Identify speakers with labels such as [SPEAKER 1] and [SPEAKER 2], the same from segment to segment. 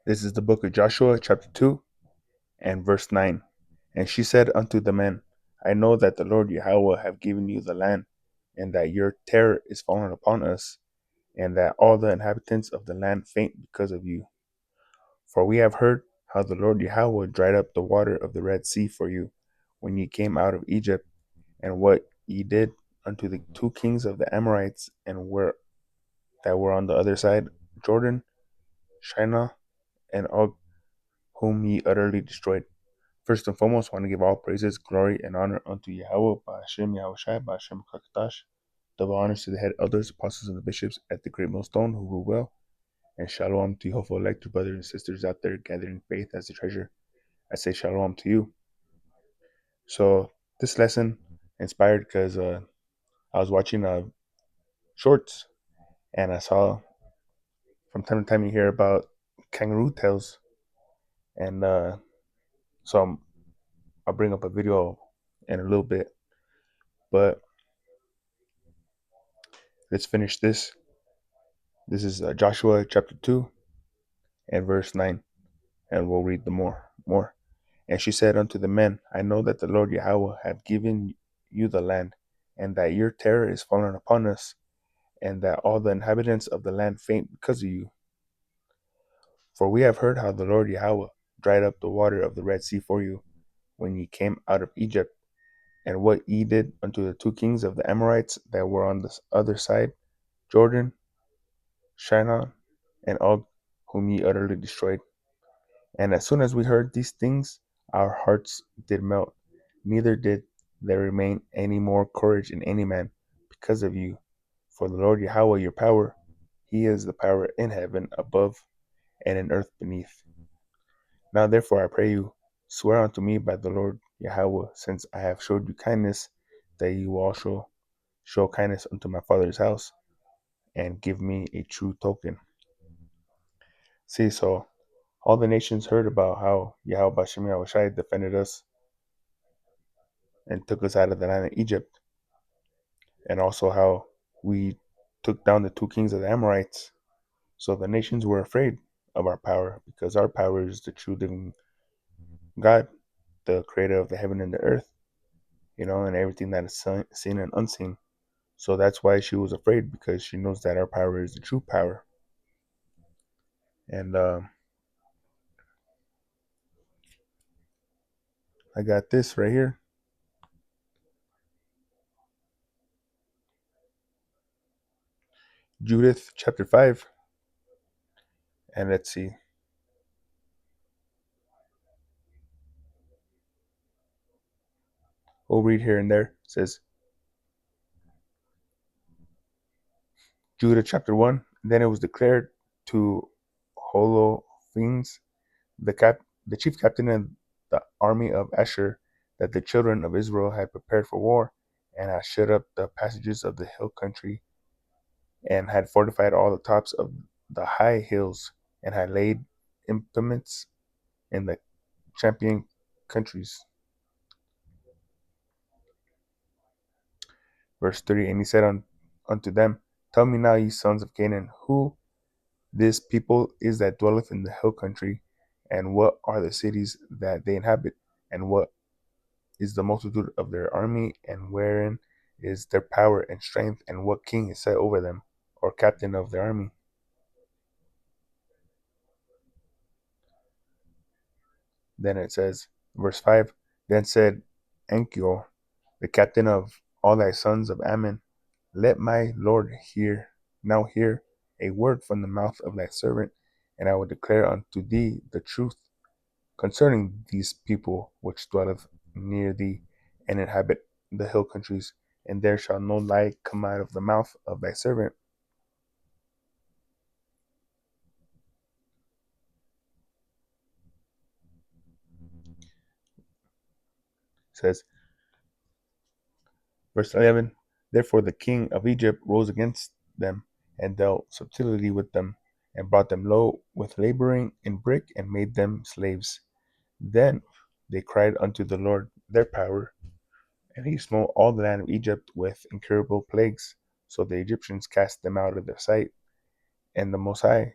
[SPEAKER 1] This is the book of Joshua, chapter 2, and verse 9. And she said unto the men, I know that the Lord Yahweh have given you the land, and that your terror is fallen upon us, and that all the inhabitants of the land faint because of you. For we have heard how the Lord Yahweh dried up the water of the Red Sea for you, when ye came out of Egypt, and what ye did unto the two kings of the Amorites, and were that were on the other side Jordan, Shinar, and Og, whom ye utterly destroyed. First and foremost, I want to give all praises, glory, and honor unto Yahweh, Ba'ashem Yahushai, Ba'ashem Kakatash. Double honors to the head elders, apostles, and the bishops at the great millstone who rule well. And shalom to your hopeful elected brothers and sisters out there gathering faith as the treasure. I say shalom to you. So this lesson inspired because I was watching shorts, and I saw from time to time you hear about kangaroo tails, and so I'll bring up a video in a little bit, but let's finish this. This is Joshua chapter 2 and verse 9, and we'll read the more. And she said unto the men, I know that the Lord Yahweh hath given you the land, and that your terror is fallen upon us, and that all the inhabitants of the land faint because of you. For we have heard how the Lord Yahweh dried up the water of the Red Sea for you, when ye came out of Egypt, and what ye did unto the two kings of the Amorites that were on the other side Jordan, Shinar, and Og, whom ye utterly destroyed. And as soon as we heard these things, our hearts did melt, neither did there remain any more courage in any man because of you. For the Lord Yahweh your power, he is the power in heaven above and in earth beneath. Now therefore I pray you, swear unto me by the Lord Yahweh, since I have showed you kindness, that you will also show kindness unto my father's house, and give me a true token. See, so all the nations heard about how Yahweh Bashem Yahushai defended us and took us out of the land of Egypt, and also how we took down the two kings of the Amorites. So the nations were afraid of our power, because our power is the true living God, the creator of the heaven and the earth, and everything that is seen and unseen. So that's why she was afraid, because she knows that our power is the true power. And I got this right here. Judith chapter 5. And let's see. We'll read here and there. It says, Judah chapter 1. Then it was declared to Holofernes, the chief captain of the army of Asher, that the children of Israel had prepared for war, and had shut up the passages of the hill country, and had fortified all the tops of the high hills, and had laid implements in the champion countries. Verse 3, and he said unto them, Tell me now, ye sons of Canaan, who this people is that dwelleth in the hill country, and what are the cities that they inhabit, and what is the multitude of their army, and wherein is their power and strength, and what king is set over them, or captain of their army? Then it says, verse 5, Then said Enkior, the captain of all thy sons of Ammon, Let my Lord hear a word from the mouth of thy servant, and I will declare unto thee the truth concerning these people which dwelleth near thee, and inhabit the hill countries, and there shall no lie come out of the mouth of thy servant. It says, verse 11, Therefore the king of Egypt rose against them, and dealt subtility with them, and brought them low with laboring in brick, and made them slaves. Then they cried unto the Lord their power, and he smote all the land of Egypt with incurable plagues. So the Egyptians cast them out of their sight, and the Most High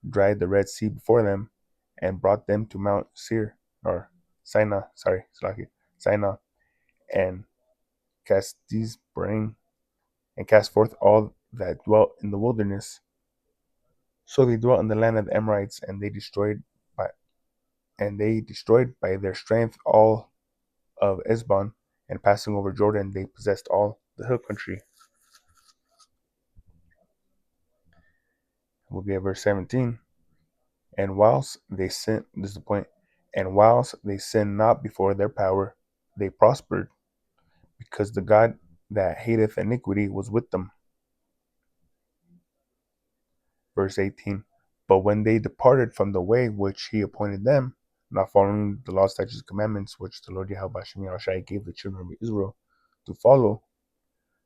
[SPEAKER 1] dried the Red Sea before them, and brought them to Mount Seir, or Sinai, sorry, Sinai, and cast these brain and cast forth all that dwelt in the wilderness. So they dwelt in the land of the Amorites, and they destroyed by their strength all of Esbon, and passing over Jordan, they possessed all the hill country. We'll get verse 17. And whilst they sinned, this is the point, and whilst they sinned not before their power, they prospered, because the God that hateth iniquity was with them. Verse 18. But when they departed from the way which he appointed them, not following the law, statutes, and commandments which the Lord Yahweh Hashem Yahushai gave the children of Israel to follow,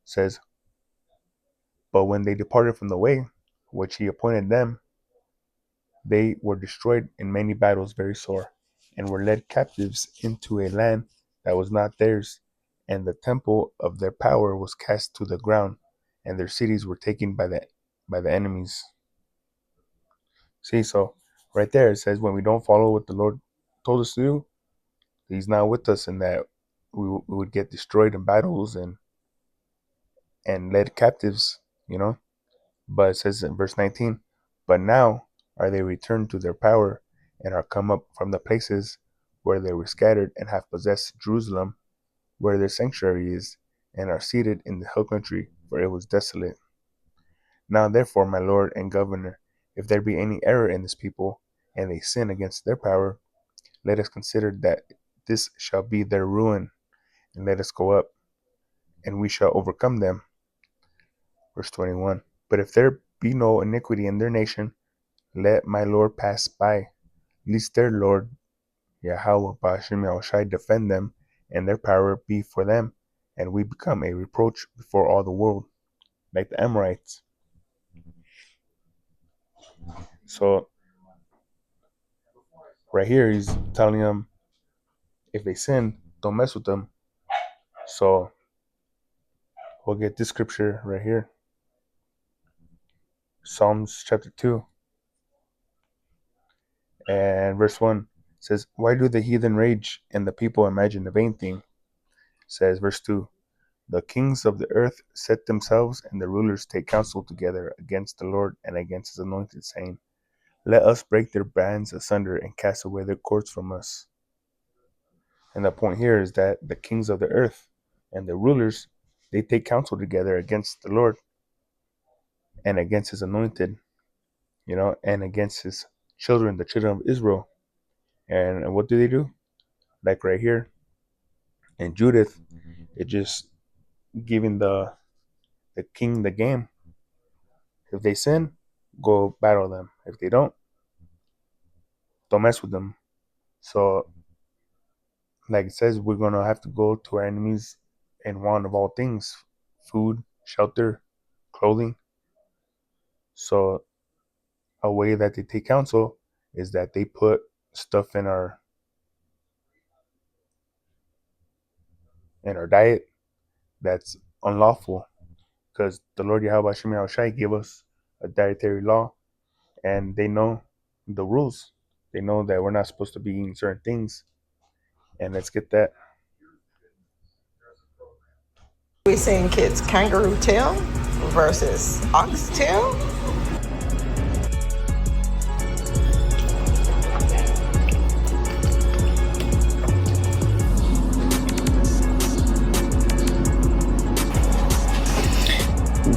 [SPEAKER 1] says, but when they departed from the way which he appointed them, they were destroyed in many battles very sore, and were led captives into a land that was not theirs, and the temple of their power was cast to the ground, and their cities were taken by the enemies. See, so right there it says when we don't follow what the Lord told us to do, he's not with us, and that we would get destroyed in battles and led captives, But it says in verse 19, but now are they returned to their power, and are come up from the places where they were scattered, and have possessed Jerusalem, where their sanctuary is, and are seated in the hill country, for it was desolate. Now therefore, my Lord and Governor, if there be any error in this people, and they sin against their power, let us consider that this shall be their ruin, and let us go up, and we shall overcome them. Verse 21. But if there be no iniquity in their nation, let my Lord pass by, lest their Lord Yahweh Ba'ashem Yahushai defend them, and their power be for them, and we become a reproach before all the world, like the Amorites. So right here he's telling them, if they sin, don't mess with them. So we'll get this scripture right here. Psalms chapter 2 and verse 1 says, why do the heathen rage and the people imagine a vain thing? Says verse 2, the kings of the earth set themselves, and the rulers take counsel together against the Lord and against his anointed, saying, let us break their bands asunder and cast away their cords from us. And the point here is that the kings of the earth and the rulers, they take counsel together against the Lord and against his anointed, and against his children, the children of Israel. And what do? Like right here in Judith, it just giving the king the game. If they sin, go battle them. If they don't mess with them. So, like it says, we're going to have to go to our enemies in want of all things, food, shelter, clothing. So a way that they take counsel is that they put stuff in our diet that's unlawful, because the Lord Yahweh Hashem Yahushai gave us a dietary law, and they know the rules. They know that we're not supposed to be eating certain things. And let's get that.
[SPEAKER 2] We saying kids kangaroo tail versus oxtail.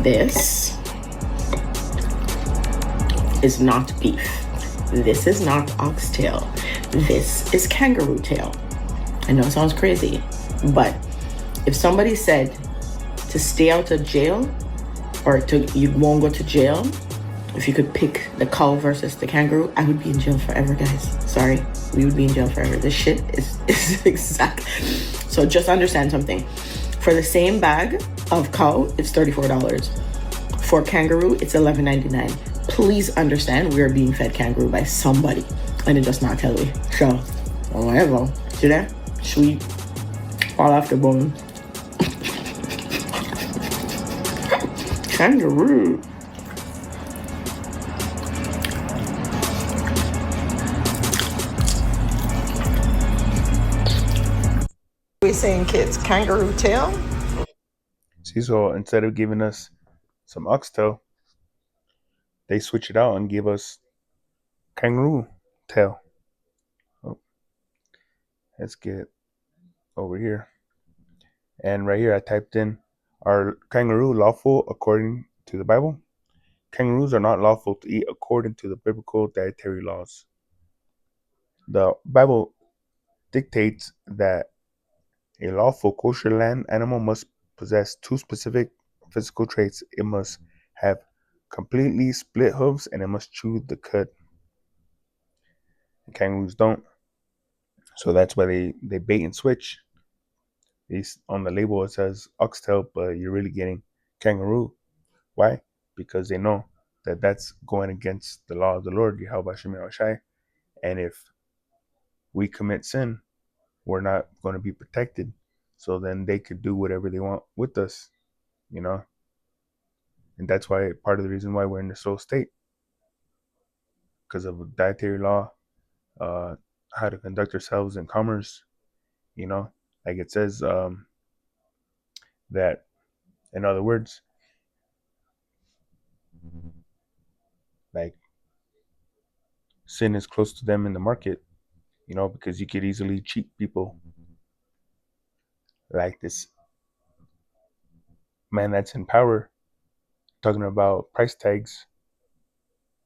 [SPEAKER 2] This is not beef. This is not oxtail. This is kangaroo tail. I know it sounds crazy, but if somebody said to stay out of jail, or you won't go to jail, if you could pick the cow versus the kangaroo, I would be in jail forever, guys. Sorry, we would be in jail forever. This shit is exact. So just understand something. For the same bag of cow, it's $34. For kangaroo, it's $11.99. Please understand, we are being fed kangaroo by somebody, and it does not tell me. So, whatever. See that? Sweet. Fall off the bone. Kangaroo. saying, kids? Kangaroo tail?
[SPEAKER 1] See, so instead of giving us some oxtail, they switch it out and give us kangaroo tail. Oh, let's get over here. And right here, I typed in, are kangaroo lawful according to the Bible? Kangaroos are not lawful to eat according to the biblical dietary laws. The Bible dictates that a lawful kosher land animal must possess two specific physical traits. It must have completely split hooves and it must chew the cud. Kangaroos don't. So that's why they bait and switch. On the label it says oxtail, but you're really getting kangaroo. Why? Because they know that that's going against the law of the Lord, Yahweh Shem Shai. And if we commit sin, we're not going to be protected. So then they could do whatever they want with us, you know? And that's why part of the reason why we're in this slow state, because of dietary law, uh, how to conduct ourselves in commerce, you know? Like it says that, in other words, like sin is close to them in the market, you know, because you could easily cheat people like this man that's in power talking about price tags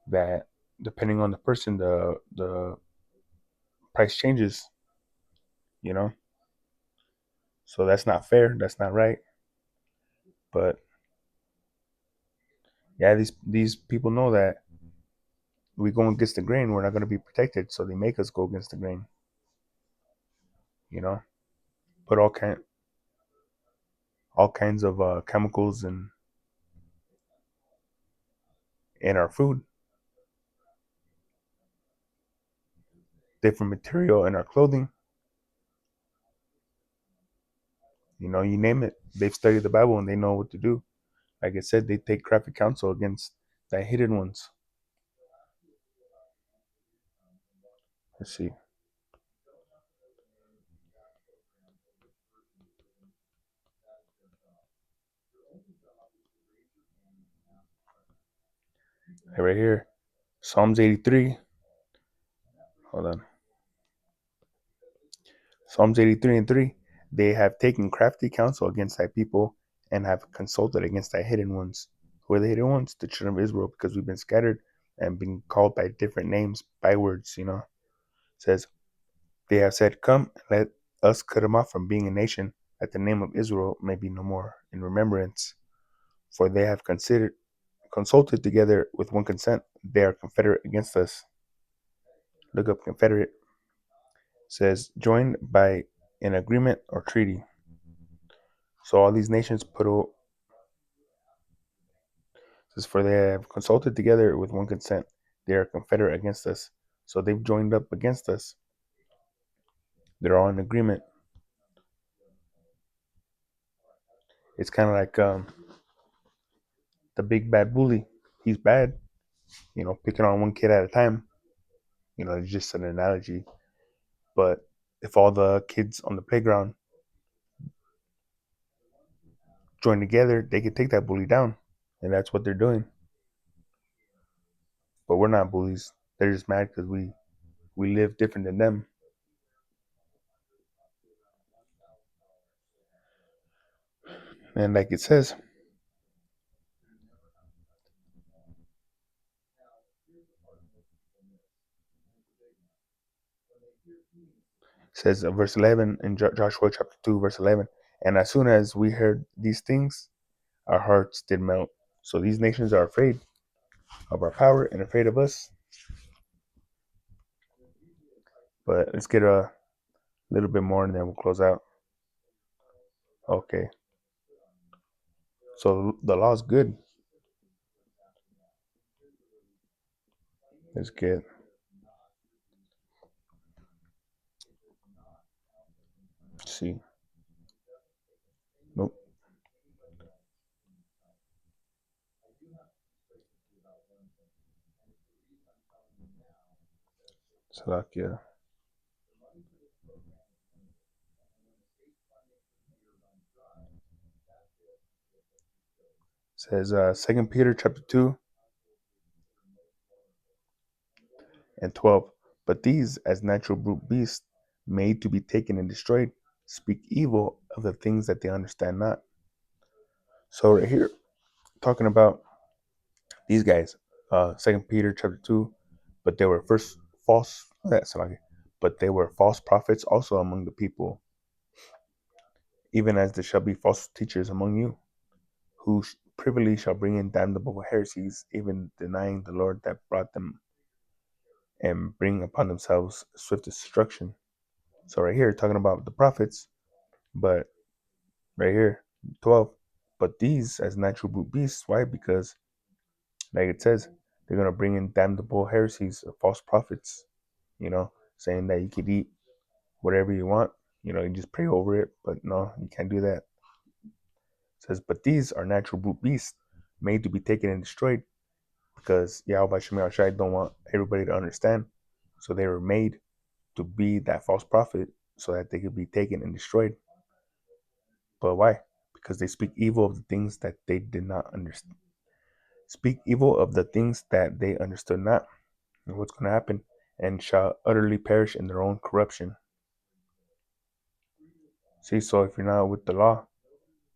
[SPEAKER 1] that depending on the person the price changes, you know. So that's not fair, that's not right. But yeah, these people know that we go against the grain, we're not going to be protected, so they make us go against the grain, you know. Put all kinds of chemicals in our food, different material in our clothing, you know, you name it. They've studied the Bible and they know what to do. Like I said, they take crafty counsel against the hidden ones. Let's see. Right here, Psalms 83. Hold on. Psalms 83 and 3. They have taken crafty counsel against thy people and have consulted against thy hidden ones. Who are the hidden ones? The children of Israel, because we've been scattered and been called by different names, by words, you know. It says, they have said, come, let us cut them off from being a nation, that the name of Israel may be no more in remembrance. For they have consulted together with one consent. They are confederate against us. Look up confederate. It says joined by an agreement or treaty. So all these nations says for they have consulted together with one consent. They are confederate against us. So they've joined up against us. They're all in agreement. It's kind of like the big bad bully. He's bad, you know, picking on one kid at a time. You know, it's just an analogy. But if all the kids on the playground join together, they could take that bully down. And that's what they're doing. But we're not bullies. They're just mad because we live different than them. And like it says verse 11 in Joshua chapter 2, verse 11. And as soon as we heard these things, our hearts did melt. So these nations are afraid of our power and afraid of us. But let's get a little bit more and then we'll close out. Okay. So the law is good. Let's get, let's see. Nope. Salakia. says 2 Peter chapter 2 and 12. But these, as natural brute beasts, made to be taken and destroyed, speak evil of the things that they understand not. So right here, talking about these guys, 2 Peter chapter 2, but they were first false, but they were false prophets also among the people, even as there shall be false teachers among you, who privily shall bring in damnable heresies, even denying the Lord that brought them, and bring upon themselves swift destruction. So right here, talking about the prophets, but right here, 12. But these as natural brute beasts. Why? Because, like it says, they're going to bring in damnable heresies of false prophets, saying that you could eat whatever you want. You just pray over it, but no, you can't do that. It says, but these are natural brute beasts, made to be taken and destroyed, because Yahweh Shemel Shai don't want everybody to understand. So they were made to be that false prophet so that they could be taken and destroyed. But why? Because they speak evil of the things that they did not understand. Speak evil of the things that they understood not. And what's going to happen? And shall utterly perish in their own corruption. See, so if you're not with the law,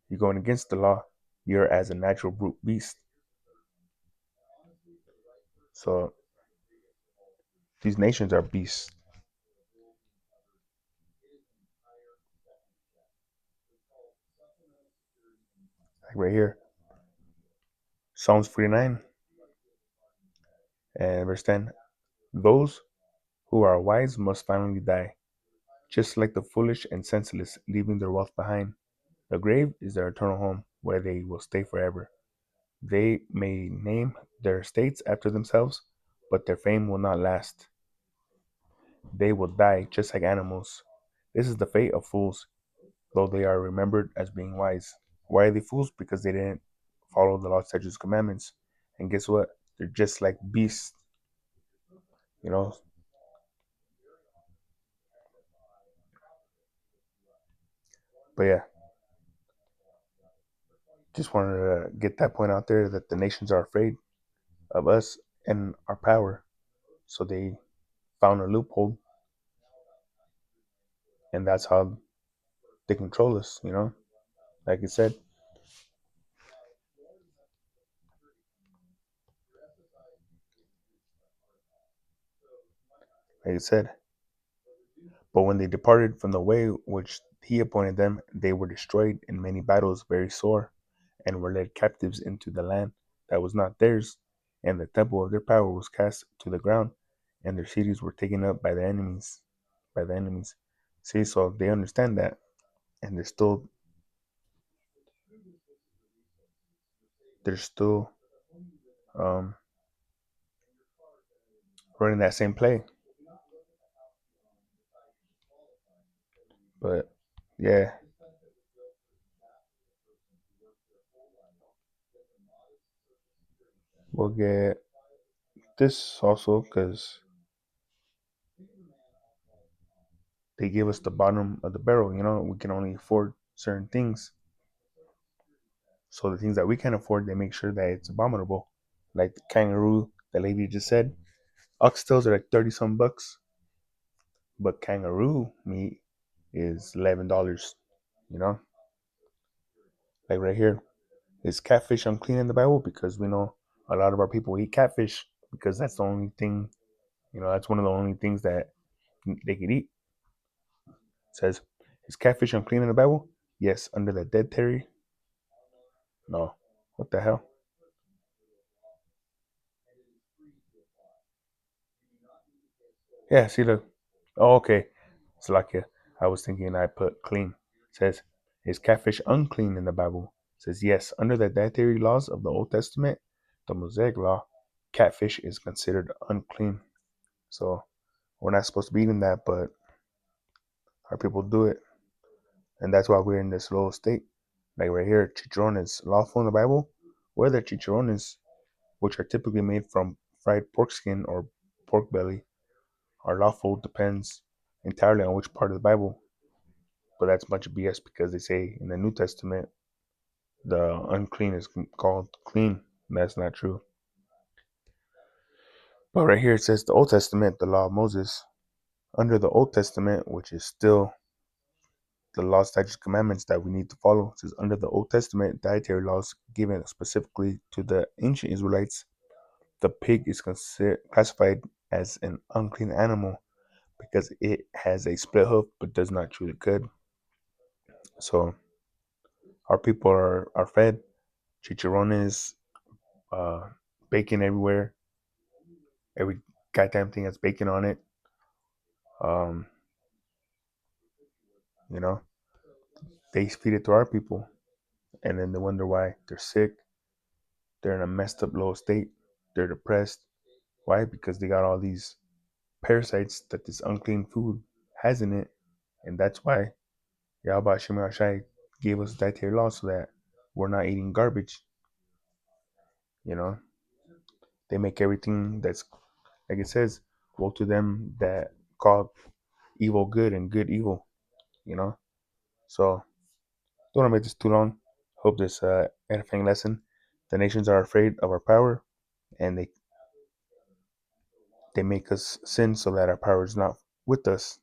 [SPEAKER 1] you're going against the law, you're as a natural brute beast. So these nations are beasts. Like right here, Psalms 49 and verse 10. Those who are wise must finally die, just like the foolish and senseless, leaving their wealth behind. The grave is their eternal home, where they will stay forever. They may name their estates after themselves, but their fame will not last. They will die just like animals. This is the fate of fools, though they are remembered as being wise. Why are they fools? Because they didn't follow the law, statutes, commandments. And guess what? They're just like beasts, you know. But yeah, just wanted to get that point out there that the nations are afraid of us and our power. So they found a loophole, and that's how they control us. Like I said, like I said. But when they departed from the way which he appointed them, they were destroyed in many battles very sore, and were led captives into the land that was not theirs, and the temple of their power was cast to the ground, and their cities were taken up by the enemies. By the enemies. See, so they understand that, and they're still um, running that same play. But yeah, we'll get this also because they give us the bottom of the barrel. We can only afford certain things. So the things that we can afford, they make sure that it's abominable. Like the kangaroo, the lady just said, oxtails are like 30 some bucks, but kangaroo meat is $11. You know, like right here, is catfish unclean in the Bible? Because we know a lot of our people eat catfish because that's the only thing. That's one of the only things that they could eat. It says, is catfish unclean in the Bible? Yes, under the dead Terry. No, what the hell? Yeah, see, look. Oh, okay. Slovakia. I was thinking I put clean. It says, is catfish unclean in the Bible? It says, yes. Under the dietary laws of the Old Testament, the Mosaic law, catfish is considered unclean. So we're not supposed to be eating that, but our people do it. And that's why we're in this low state. Like right here, chicharron is lawful in the Bible. Whether chicharrones, which are typically made from fried pork skin or pork belly, are lawful depends entirely on which part of the Bible. But that's a bunch of BS because they say in the New Testament the unclean is called clean. That's not true. But right here it says the Old Testament, the law of Moses. Under the Old Testament, which is still the law, statutes, commandments that we need to follow, it says under the Old Testament, dietary laws given specifically to the ancient Israelites, the pig is classified as an unclean animal because it has a split hoof but does not chew the cud. So our people are fed chicharrones, uh, bacon everywhere. Every goddamn thing has bacon on it. Um, you know, they feed it to our people, and then they wonder why they're sick. They're in a messed up low state. They're depressed. Why? Because they got all these parasites that this unclean food has in it, and that's why Yahweh Shem Shai gave us dietary laws so that we're not eating garbage. You know, they make everything that's like it says, woe to them that call evil good and good evil. You know, so don't want to make this too long. Hope this edifying lesson. The nations are afraid of our power, and they make us sin so that our power is not with us,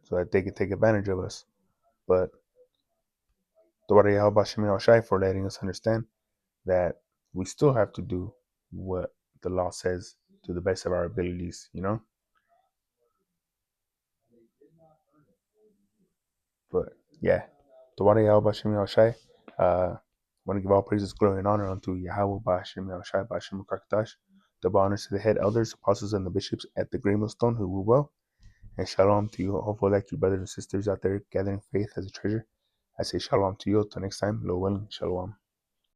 [SPEAKER 1] so that they can take advantage of us. But Dwara Yahweh Shem Shai for letting us understand that we still have to do what the law says to the best of our abilities, you know? But yeah, Dwara Yahweh Shem Shai. Want to give all praises, glory, and honor unto Yahweh Ba'ashem Shai Ba'ashem Kakdash. Double honors to the head elders, apostles, and the bishops at the Green Millstone who rule well. And shalom to you, hopeful like you brothers and sisters out there gathering faith as a treasure. I say shalom to you. Till next time, lo willing, shalom.